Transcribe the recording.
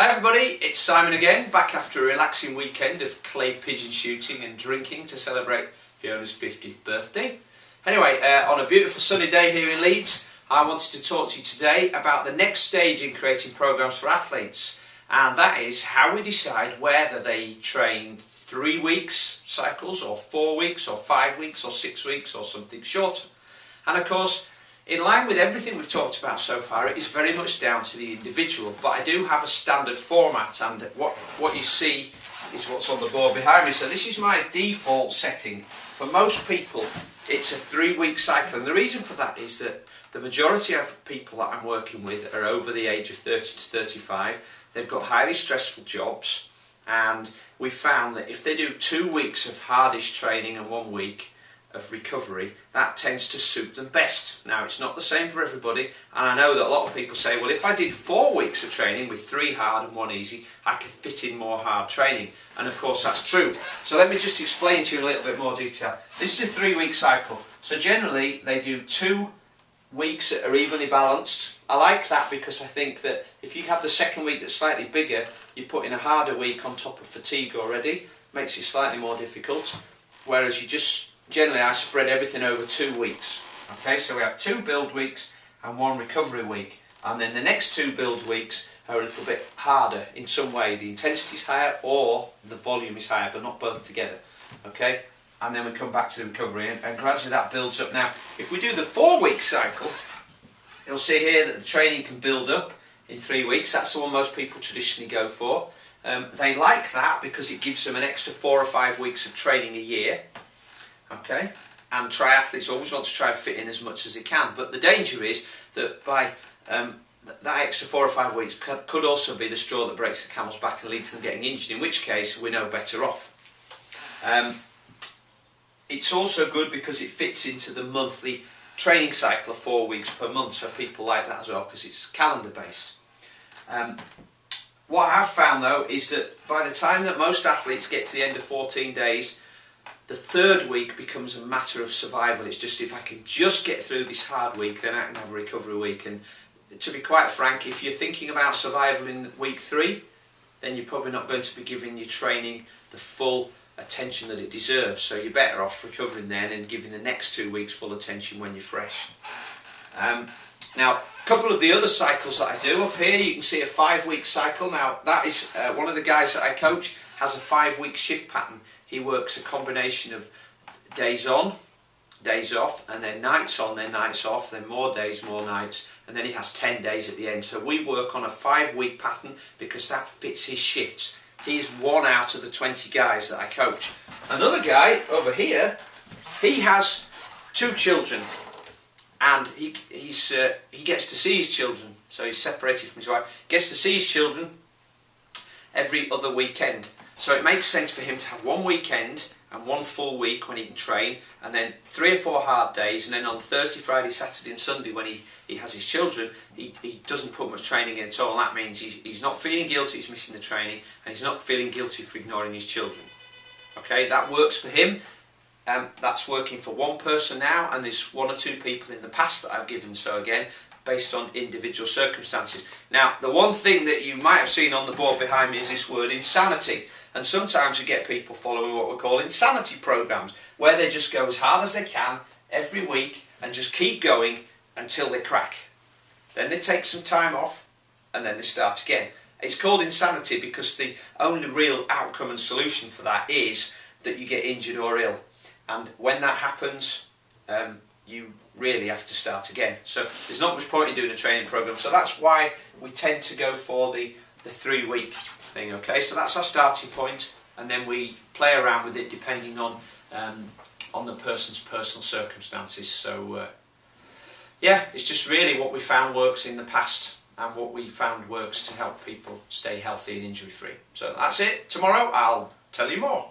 Hi everybody, it's Simon again, back after a relaxing weekend of clay pigeon shooting and drinking to celebrate Fiona's 50th birthday. Anyway, on a beautiful sunny day here in Leeds, I wanted to talk to you today about the next stage in creating programmes for athletes, and that is how we decide whether they train 3 weeks cycles or 4 weeks or 5 weeks or 6 weeks or something shorter. And of course, in line with everything we've talked about so far, it is very much down to the individual, but I do have a standard format, and what you see is what's on the board behind me. So this is my default setting. For most people, it's a 3-week cycle, and the reason for that is that the majority of people that I'm working with are over the age of 30 to 35. They've got highly stressful jobs, and we found that if they do 2 weeks of hardish training and 1 week of recovery, that tends to suit them best. Now, it's not the same for everybody, and I know that a lot of people say, well, if I did 4 weeks of training with 3 hard and 1 easy, I could fit in more hard training, and of course that's true. So let me just explain to you in a little bit more detail. This is a 3-week cycle, so generally they do 2 weeks that are evenly balanced. I like that because I think that if you have the second week that's slightly bigger, you put in a harder week on top of fatigue already, makes it slightly more difficult, whereas you just generally I spread everything over 2 weeks. Okay, so we have 2 build weeks and 1 recovery week, and then the next 2 build weeks are a little bit harder in some way. The intensity is higher or the volume is higher, but not both together. Okay, and then we come back to the recovery, and gradually that builds up. Now, if we do the 4-week cycle, you'll see here that the training can build up in 3 weeks. That's the one most people traditionally go for. They like that because it gives them an extra 4 or 5 weeks of training a year. Okay, and triathletes always want to try and fit in as much as they can, but the danger is that by that extra 4 or 5 weeks could also be the straw that breaks the camel's back and lead to them getting injured, in which case we're no better off. It's also good because it fits into the monthly training cycle of 4 weeks per month, so people like that as well because it's calendar based. What I've found though is that by the time that most athletes get to the end of 14 days, the 3rd week becomes a matter of survival. It's just, if I can just get through this hard week, then I can have a recovery week. And to be quite frank, if you're thinking about survival in week 3, then you're probably not going to be giving your training the full attention that it deserves. So you're better off recovering then and giving the next 2 weeks full attention when you're fresh. Now, a couple of the other cycles that I do up here, you can see a 5-week cycle. Now, that is one of the guys that I coach has a 5-week shift pattern. He works a combination of days on, days off, and then nights on, then nights off, then more days, more nights, and then he has 10 days at the end. So we work on a 5-week pattern because that fits his shifts. He's 1 out of the 20 guys that I coach. Another guy over here, he has 2 children, and he gets to see his children. So he's separated from his wife, gets to see his children every other weekend. So it makes sense for him to have 1 weekend and 1 full week when he can train, and then 3 or 4 hard days, and then on Thursday, Friday, Saturday and Sunday when he has his children, he doesn't put much training in at all. That means he's not feeling guilty he's missing the training, and he's not feeling guilty for ignoring his children. Okay, that works for him. That's working for one person now, and there's 1 or 2 people in the past that I've given, so again, based on individual circumstances. Now, the one thing that you might have seen on the board behind me is this word insanity. And sometimes we get people following what we call insanity programs, where they just go as hard as they can every week and just keep going until they crack. Then they take some time off and then they start again. It's called insanity because the only real outcome and solution for that is that you get injured or ill. And when that happens, you really have to start again. So there's not much point in doing a training program. So that's why we tend to go for the 3-week thing. Okay, so that's our starting point, and then we play around with it depending on the person's personal circumstances. So yeah, it's just really what we found works in the past and what we found works to help people stay healthy and injury free. So that's it. Tomorrow I'll tell you more.